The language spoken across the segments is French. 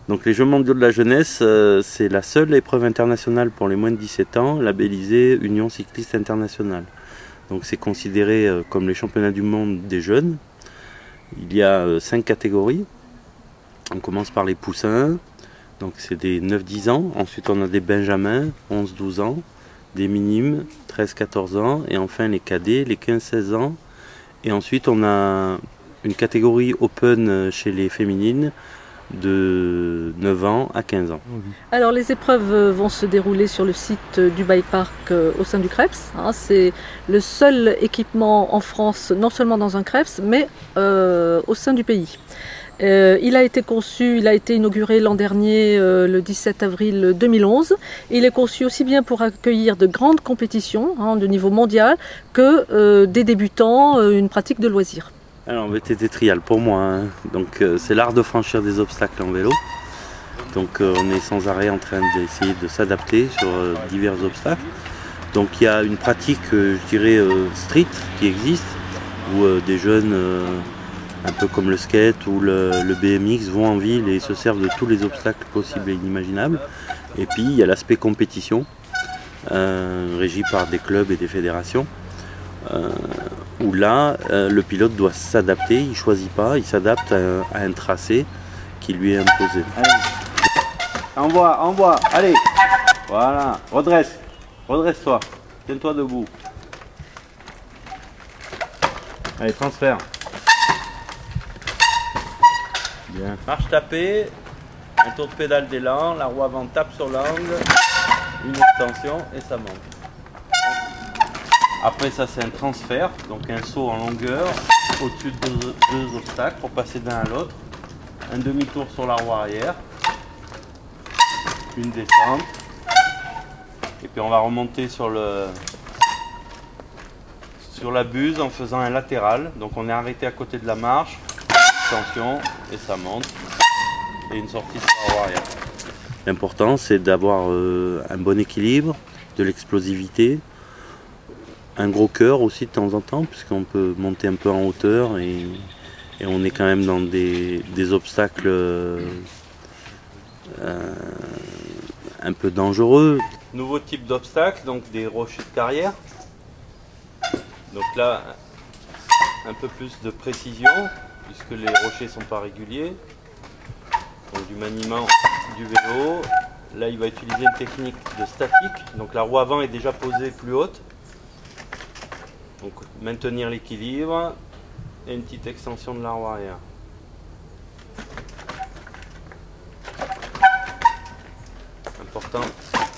Donc les Jeux mondiaux de la jeunesse, c'est la seule épreuve internationale pour les moins de 17 ans labellisée Union cycliste internationale. Donc c'est considéré comme les championnats du monde des jeunes. Il y a 5 catégories. On commence par les poussins, donc c'est des 9-10 ans. Ensuite on a des benjamins, 11-12 ans, des minimes, 13-14 ans. Et enfin les cadets, les 15-16 ans. Et ensuite on a une catégorie open chez les féminines, de 9 ans à 15 ans. Alors les épreuves vont se dérouler sur le site du Bike Park au sein du CREPS. C'est le seul équipement en France, non seulement dans un CREPS, mais au sein du pays. Il a été conçu, il a été inauguré l'an dernier, le 17 avril 2011. Il est conçu aussi bien pour accueillir de grandes compétitions de niveau mondial que des débutants, une pratique de loisirs. Alors VTT trial pour moi, donc c'est l'art de franchir des obstacles en vélo. Donc on est sans arrêt en train d'essayer de s'adapter sur divers obstacles. Donc il y a une pratique, je dirais, street qui existe, où des jeunes, un peu comme le skate ou le BMX, vont en ville et se servent de tous les obstacles possibles et inimaginables. Et puis il y a l'aspect compétition, régi par des clubs et des fédérations. Où là, le pilote doit s'adapter, il ne choisit pas, il s'adapte à un tracé qui lui est imposé. Allez. Envoie, allez. Voilà, redresse-toi, tiens-toi debout. Allez, transfert. Bien. Marche tapée, un tour de pédale d'élan, la roue avant tape sur l'angle, une extension et ça monte. Après ça c'est un transfert, donc un saut en longueur au-dessus de deux obstacles pour passer d'un à l'autre. Un demi-tour sur la roue arrière, une descente, et puis on va remonter sur la buse en faisant un latéral. Donc on est arrêté à côté de la marche, extension et ça monte, et une sortie sur la roue arrière. L'important c'est d'avoir un bon équilibre, de l'explosivité, un gros cœur aussi de temps en temps, puisqu'on peut monter un peu en hauteur et on est quand même dans des obstacles un peu dangereux. Nouveau type d'obstacle, donc des rochers de carrière. Donc là, un peu plus de précision, puisque les rochers ne sont pas réguliers. Donc du maniement du vélo. Là, il va utiliser une technique de statique. Donc la roue avant est déjà posée plus haute. Donc maintenir l'équilibre et une petite extension de la roue arrière. L'important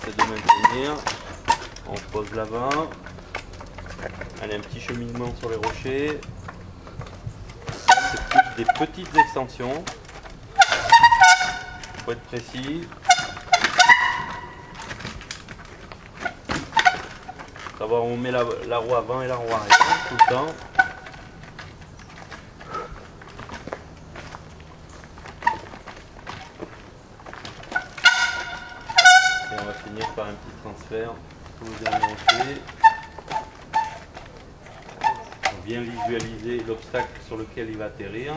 c'est de maintenir. On pose l'avant. Allez, un petit cheminement sur les rochers. C'est plus des petites extensions. Il faut être précis. Savoir où on met la roue avant et la roue arrière tout le temps. Et on va finir par un petit transfert pour le dernier rocher. Pour bien visualiser l'obstacle sur lequel il va atterrir.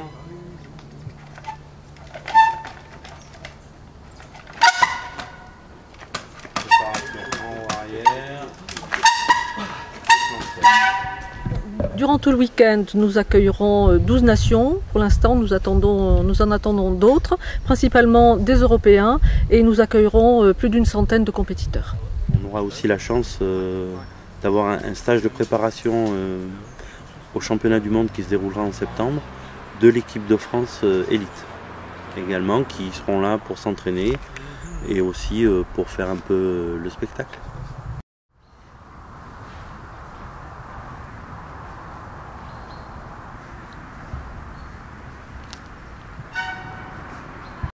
Préparation en roue arrière. Durant tout le week-end, nous accueillerons 12 nations. Pour l'instant, nous en attendons d'autres, principalement des Européens, et nous accueillerons plus d'une centaine de compétiteurs. On aura aussi la chance d'avoir un stage de préparation au championnat du monde qui se déroulera en septembre, de l'équipe de France élite également, qui seront là pour s'entraîner et aussi pour faire un peu le spectacle.